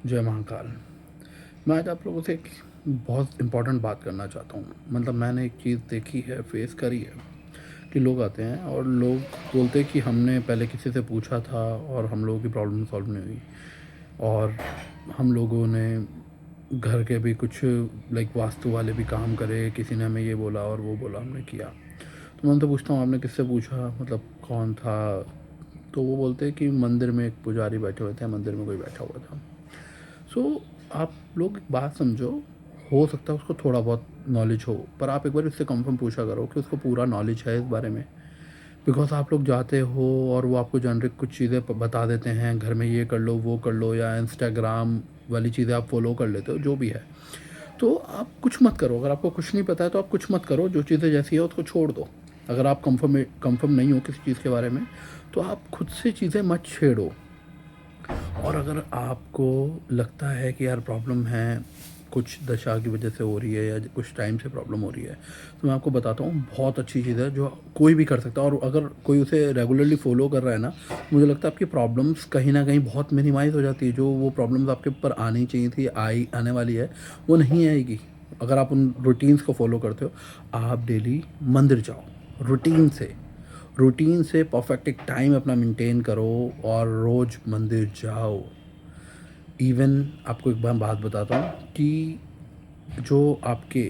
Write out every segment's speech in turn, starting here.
जय महाकाल। मैं आज आप लोगों से एक बहुत इम्पोर्टेंट बात करना चाहता हूँ। मतलब मैंने एक चीज़ देखी है, फेस करी है कि लोग आते हैं और लोग बोलते हैं कि हमने पहले किसी से पूछा था और हम लोगों की प्रॉब्लम सॉल्व नहीं हुई। और हम लोगों ने घर के भी कुछ लाइक वास्तु वाले भी काम करे, किसी ने हमें ये बोला और वो बोला, हमने किया। तो मैं उनसे पूछता हूँ आपने किससे पूछा, मतलब कौन था? तो वो बोलते हैं कि मंदिर में एक पुजारी बैठे हुए थे, मंदिर में कोई बैठा हुआ था। सो आप लोग एक बात समझो, हो सकता है उसको थोड़ा बहुत नॉलेज हो, पर आप एक बार उससे कंफर्म पूछा करो कि उसको पूरा नॉलेज है इस बारे में। बिकॉज आप लोग जाते हो और वो आपको जनरिक कुछ चीज़ें बता देते हैं, घर में ये कर लो वो कर लो, या इंस्टाग्राम वाली चीज़ें आप फॉलो कर लेते हो, जो भी है। तो आप कुछ मत करो। अगर आपको कुछ नहीं पता है तो आप कुछ मत करो, जो चीज़ें जैसी है उसको छोड़ दो। अगर आप कंफर्म नहीं हो किसी चीज़ के बारे में, तो आप खुद से चीज़ें मत छेड़ो। और अगर आपको लगता है कि यार प्रॉब्लम है, कुछ दशा की वजह से हो रही है या कुछ टाइम से प्रॉब्लम हो रही है, तो मैं आपको बताता हूँ, बहुत अच्छी चीज़ है जो कोई भी कर सकता है। और अगर कोई उसे रेगुलरली फॉलो कर रहा है ना, मुझे लगता है आपकी प्रॉब्लम्स कहीं ना कहीं बहुत मिनिमाइज़ हो जाती है। जो वो प्रॉब्लम्स आपके ऊपर आनी चाहिए थी, आने वाली है, वो नहीं आएगी। अगर आप उन रूटीन्स को फॉलो करते हो, आप डेली मंदिर जाओ, रूटीन से रूटीन से परफेक्ट एक टाइम अपना मेंटेन करो और रोज़ मंदिर जाओ। इवन आपको एक बात बताता हूँ कि जो आपके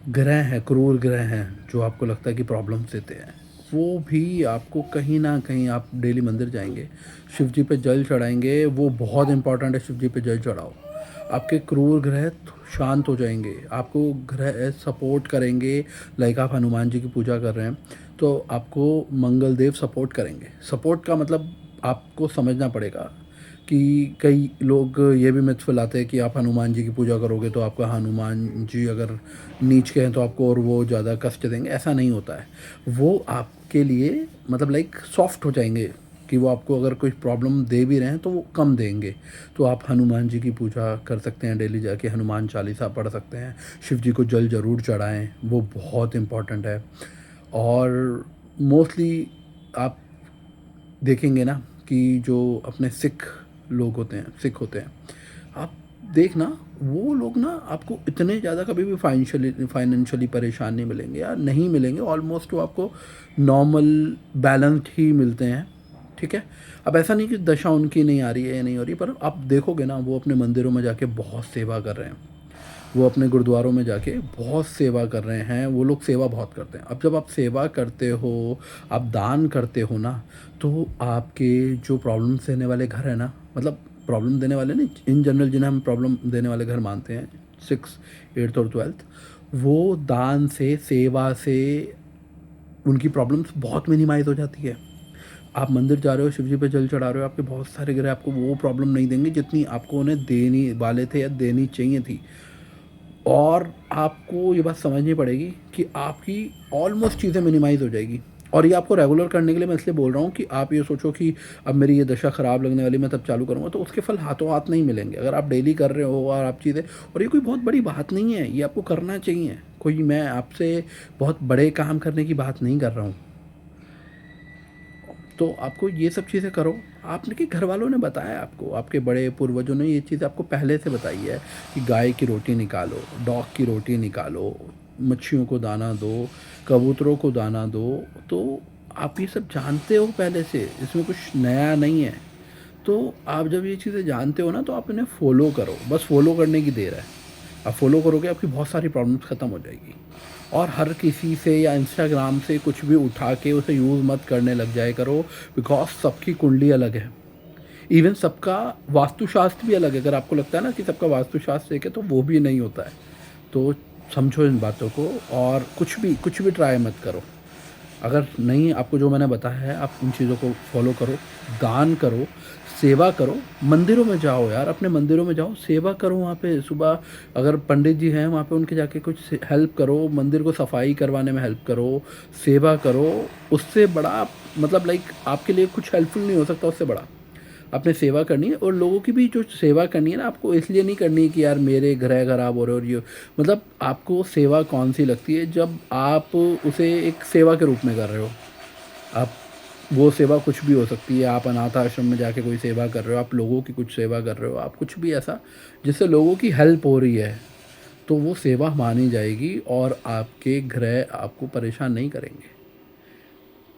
ग्रह हैं, क्रूर ग्रह हैं, जो आपको लगता है कि प्रॉब्लम्स देते हैं, वो भी आपको कहीं ना कहीं, आप डेली मंदिर जाएंगे, शिव जी पे जल चढ़ाएंगे, वो बहुत इंपॉर्टेंट है, शिव जी पे जल चढ़ाओ। आपके क्रूर ग्रह शांत हो जाएंगे, आपको ग्रह सपोर्ट करेंगे। लाइक आप हनुमान जी की पूजा कर रहे हैं, तो आपको मंगल देव सपोर्ट करेंगे। सपोर्ट का मतलब आपको समझना पड़ेगा कि कई लोग ये भी मिथ फैलाते हैं कि आप हनुमान जी की पूजा करोगे तो आपका हनुमान जी अगर नीच के हैं तो आपको और वो ज़्यादा कष्ट देंगे। ऐसा नहीं होता है। वो आपके लिए मतलब लाइक सॉफ्ट हो जाएंगे, कि वो आपको अगर कोई प्रॉब्लम दे भी रहे हैं तो वो कम देंगे। तो आप हनुमान जी की पूजा कर सकते हैं, डेली जाके हनुमान चालीसा पढ़ सकते हैं, शिव जी को जल ज़रूर चढ़ाएं, वो बहुत इम्पॉर्टेंट है। और मोस्टली आप देखेंगे ना कि जो अपने सिख होते हैं, आप देखना, वो लोग ना आपको इतने ज़्यादा कभी भी फाइनेंशियली परेशान नहीं मिलेंगे, या नहीं मिलेंगे। ऑलमोस्ट वो आपको नॉर्मल बैलेंस्ड ही मिलते हैं। ठीक है। अब ऐसा नहीं कि दशा उनकी नहीं आ रही है या नहीं हो रही, पर आप देखोगे ना, वो अपने मंदिरों में जाके बहुत सेवा कर रहे हैं, वो अपने गुरुद्वारों में जाके बहुत सेवा कर रहे हैं। वो लोग सेवा बहुत करते हैं। अब जब आप सेवा करते हो, आप दान करते हो ना, तो आपके जो प्रॉब्लम्स देने वाले घर है ना, मतलब प्रॉब्लम देने वाले नहीं, इन जनरल जिन्हें हम प्रॉब्लम देने वाले घर मानते हैं, 6, 8 और 12, वो दान से, सेवा से उनकी प्रॉब्लम्स बहुत मिनिमाइज हो जाती है। आप मंदिर जा रहे हो, शिव जी पे जल चढ़ा रहे हो, आपके बहुत सारे ग्रह आपको वो प्रॉब्लम नहीं देंगे जितनी आपको उन्हें देनी वाले थे या देनी चाहिए थी। और आपको ये बात समझनी पड़ेगी कि आपकी ऑलमोस्ट चीज़ें मिनिमाइज़ हो जाएगी। और ये आपको रेगुलर करने के लिए मैं इसलिए बोल रहा हूँ कि आप ये सोचो कि अब मेरी ये दशा ख़राब लगने वाली, मैं तब चालू करूँगा, तो उसके फल हाथों हाथ नहीं मिलेंगे। अगर आप डेली कर रहे हो और आप चीज़ें, और ये कोई बहुत बड़ी बात नहीं है, ये आपको करना चाहिए। कोई मैं आपसे बहुत बड़े काम करने की बात नहीं कर रहा हूँ। तो आपको ये सब चीज़ें करो। आपने कि घर वालों ने बताया आपको, आपके बड़े पूर्वजों ने ये चीज़ आपको पहले से बताई है कि गाय की रोटी निकालो, डॉग की रोटी निकालो, मच्छियों को दाना दो, कबूतरों को दाना दो। तो आप ये सब जानते हो पहले से, इसमें कुछ नया नहीं है। तो आप जब ये चीज़ें जानते हो ना, तो आप इन्हें फॉलो करो, बस फॉलो करने की देर है। आप फॉलो करोगे, आपकी बहुत सारी प्रॉब्लम्स ख़त्म हो जाएगी। और हर किसी से या इंस्टाग्राम से कुछ भी उठा के उसे यूज़ मत करने लग जाए करो। बिकॉज सबकी कुंडली अलग है। इवन सबका वास्तुशास्त्र भी अलग है। अगर आपको लगता है ना कि सबका वास्तुशास्त्र एक है, तो वो भी नहीं होता है। तो समझो इन बातों को, और कुछ भी ट्राई मत करो। अगर नहीं, आपको जो मैंने बताया है, आप उन चीज़ों को फॉलो करो, दान करो, सेवा करो। मंदिरों में जाओ यार, अपने मंदिरों में जाओ, सेवा करो वहाँ पे। सुबह अगर पंडित जी हैं वहाँ पे, उनके जाके कुछ हेल्प करो, मंदिर को सफाई करवाने में हेल्प करो, सेवा करो। उससे बड़ा मतलब लाइक आपके लिए कुछ हेल्पफुल नहीं हो सकता उससे बड़ा। आपने सेवा करनी है, और लोगों की भी जो सेवा करनी है ना, आपको इसलिए नहीं करनी है कि यार मेरे ग्रह खराब हो रहे और ये, मतलब आपको सेवा कौन सी लगती है जब आप उसे एक सेवा के रूप में कर रहे हो। आप वो सेवा कुछ भी हो सकती है, आप अनाथ आश्रम में जाके कोई सेवा कर रहे हो, आप लोगों की कुछ सेवा कर रहे हो, आप कुछ भी ऐसा जिससे लोगों की हेल्प हो रही है, तो वो सेवा मानी जाएगी और आपके ग्रह आपको परेशान नहीं करेंगे।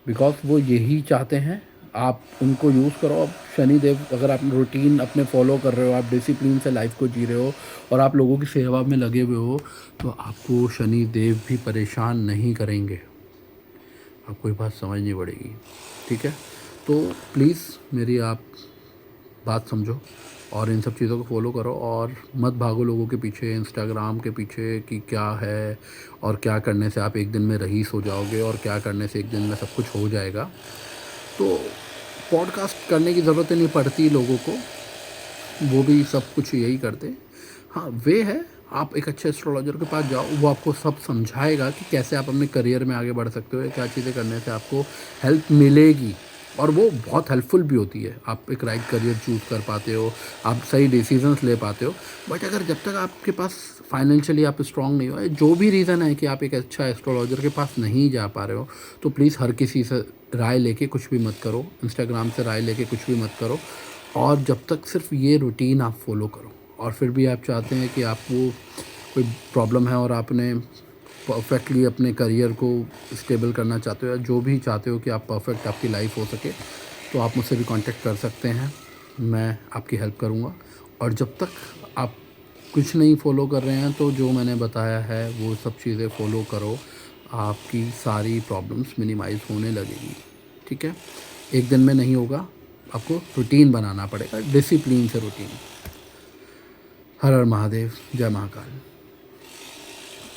बिकॉज़ वो यही चाहते हैं, आप उनको यूज़ करो। अब शनिदेव, अगर आप रूटीन अपने फ़ॉलो कर रहे हो, आप डिसिप्लिन से लाइफ़ को जी रहे हो और आप लोगों की सेवा में लगे हुए हो, तो आपको शनिदेव भी परेशान नहीं करेंगे। आपको ये बात समझनी पड़ेगी, ठीक है? तो प्लीज़ मेरी आप बात समझो और इन सब चीज़ों को फ़ॉलो करो और मत भागो लोगों के पीछे, इंस्टाग्राम के पीछे कि क्या है और क्या करने से आप एक दिन में रईस हो जाओगे और क्या करने से एक दिन में सब कुछ हो जाएगा। तो पॉडकास्ट करने की ज़रूरत ही नहीं पड़ती लोगों को, वो भी सब कुछ यही करते हैं। हाँ, वे है, आप एक अच्छे एस्ट्रोलॉजर के पास जाओ, वो आपको सब समझाएगा कि कैसे आप अपने करियर में आगे बढ़ सकते हो या क्या चीज़ें करने से आपको हेल्प मिलेगी और वो बहुत हेल्पफुल भी होती है। आप एक राइट करियर चूज़ कर पाते हो, आप सही डिसीजंस ले पाते हो। बट अगर जब तक आपके पास फाइनेंशियली आप स्ट्रांग नहीं हो, जो भी रीज़न है कि आप एक अच्छा एस्ट्रोलॉजर के पास नहीं जा पा रहे हो, तो प्लीज़ हर किसी से राय लेके कुछ भी मत करो, इंस्टाग्राम से राय लेके कुछ भी मत करो। और जब तक सिर्फ ये रूटीन आप फॉलो करो और फिर भी आप चाहते हैं कि आपको कोई प्रॉब्लम है और आपने परफेक्टली अपने करियर को स्टेबल करना चाहते हो या जो भी चाहते हो कि आप परफेक्ट आपकी लाइफ हो सके, तो आप मुझसे भी कांटेक्ट कर सकते हैं। मैं आपकी हेल्प करूँगा। और जब तक आप कुछ नहीं फॉलो कर रहे हैं, तो जो मैंने बताया है वो सब चीज़ें फॉलो करो, आपकी सारी प्रॉब्लम्स मिनिमाइज़ होने लगेगी, ठीक है? एक दिन में नहीं होगा, आपको रूटीन बनाना पड़ेगा, डिसिप्लिन से रूटीन। हर हर महादेव, जय महाकाल।